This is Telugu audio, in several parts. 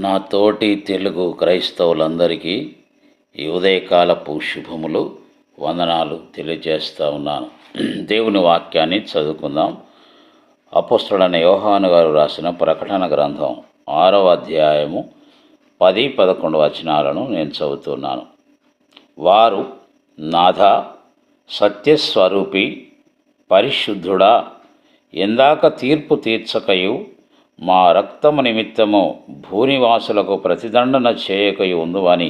నా తోటి తెలుగు క్రైస్తవులందరికీ ఈ ఉదయకాలపు శుభములు వందనాలు తెలియజేస్తూ ఉన్నాను. దేవుని వాక్యాన్ని చదువుకుందాం. అపోస్తలుడైన యోహాను గారు రాసిన ప్రకటన గ్రంథం 6వ అధ్యాయము 10-11 వచనాలను నేను చదువుతున్నాను. వారు, నాథా, సత్యస్వరూపి, పరిశుద్ధుడా, ఎందాక తీర్పు తీర్చకయు మా రక్తము నిమిత్తము భూనివాసులకు ప్రతిదండన చేయకయు ఉందువని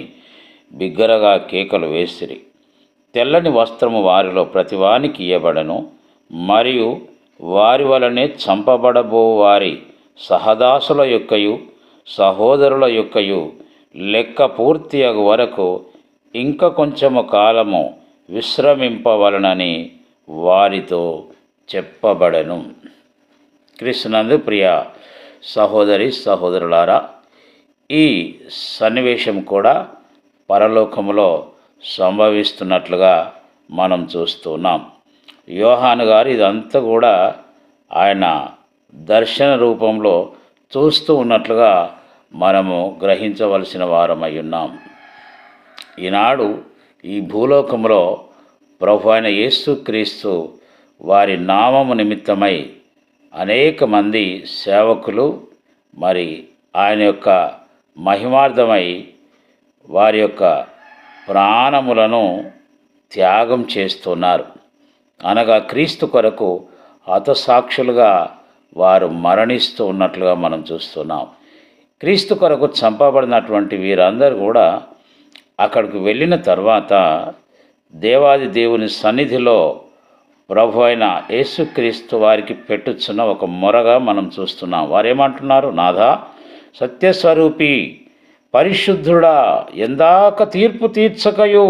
బిగ్గరగా కేకలు వేసిరి. తెల్లని వస్త్రము వారిలో ప్రతివానికి ఇయ్యబడను, మరియు వారి వలనే చంపబడబో వారి సహదాసుల యొక్కయు సహోదరుల యొక్కయు లెక్క పూర్తి అగు వరకు ఇంక కొంచెము కాలము విశ్రమింపవలనని వారితో చెప్పబడెను. క్రీస్తునందు ప్రియ సహోదరి సహోదరులారా, ఈ సన్నివేశం కూడా పరలోకములో సంభవిస్తున్నట్లుగా మనం చూస్తున్నాం. యోహాను గారు ఇదంతా కూడా ఆయన దర్శన రూపంలో చూస్తూ ఉన్నట్లుగా మనము గ్రహించవలసిన వారమై ఉన్నాం. ఈనాడు ఈ భూలోకంలో ప్రభు అయిన యేసుక్రీస్తు వారి నామము నిమిత్తమై అనేక మంది సేవకులు మరి ఆయన యొక్క మహిమార్థమై వారి యొక్క ప్రాణములను త్యాగం చేస్తున్నారు. అనగా క్రీస్తు కొరకు హతసాక్షులుగా వారు మరణిస్తూ ఉన్నట్లుగా మనం చూస్తున్నాం. క్రీస్తు కొరకు చంపబడినటువంటి వీరందరూ కూడా అక్కడికి వెళ్ళిన తర్వాత దేవాది దేవుని సన్నిధిలో ప్రభు అయిన యేసుక్రీస్తు వారికి పెట్టుచున్న ఒక మొరగా మనం చూస్తున్నాం. వారేమంటున్నారు? నాథా, సత్యస్వరూపి, పరిశుద్ధుడా, ఎందాక తీర్పు తీర్చకయు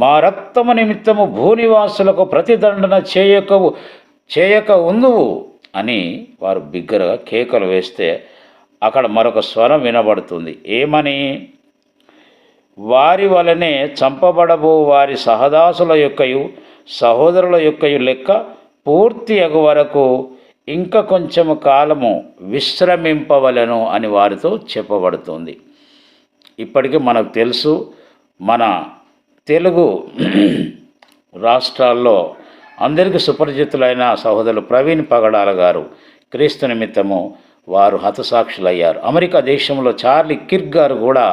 మా రక్తము నిమిత్తము భూనివాసులకు ప్రతిదండన చేయక ఉందువు అని వారు బిగ్గరగా కేకలు వేస్తే అక్కడ మరొక స్వరం వినబడుతుంది. ఏమని? వారి వలనే చంపబడబో వారి సహదాసుల యొక్కయు సహోదరుల యొక్కయు లెక్క పూర్తి అగు వరకు ఇంకా కొంచెము కాలము విశ్రమింపవలను అని వారితో చెప్పబడుతుంది. ఇప్పటికీ మనకు తెలుసు, మన తెలుగు రాష్ట్రాల్లో అందరికీ సుపరిచితులైన సహోదరులు ప్రవీణ్ పగడాల గారు క్రీస్తు నిమిత్తము వారు హతసాక్షులయ్యారు. అమెరికా దేశంలో చార్లీ కిర్క్ గారు కూడా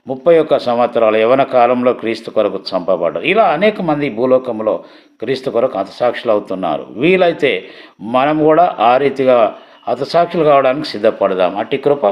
31 సంవత్సరాల యవన కాలంలో క్రీస్తు కొరకు చంపబడ్డారు. ఇలా అనేక మంది భూలోకంలో క్రీస్తు కొరకు హతసాక్షులు అవుతున్నారు. వీలైతే మనం కూడా ఆ రీతిగా హతసాక్షులు కావడానికి సిద్ధపడదాం. అట్టి కృప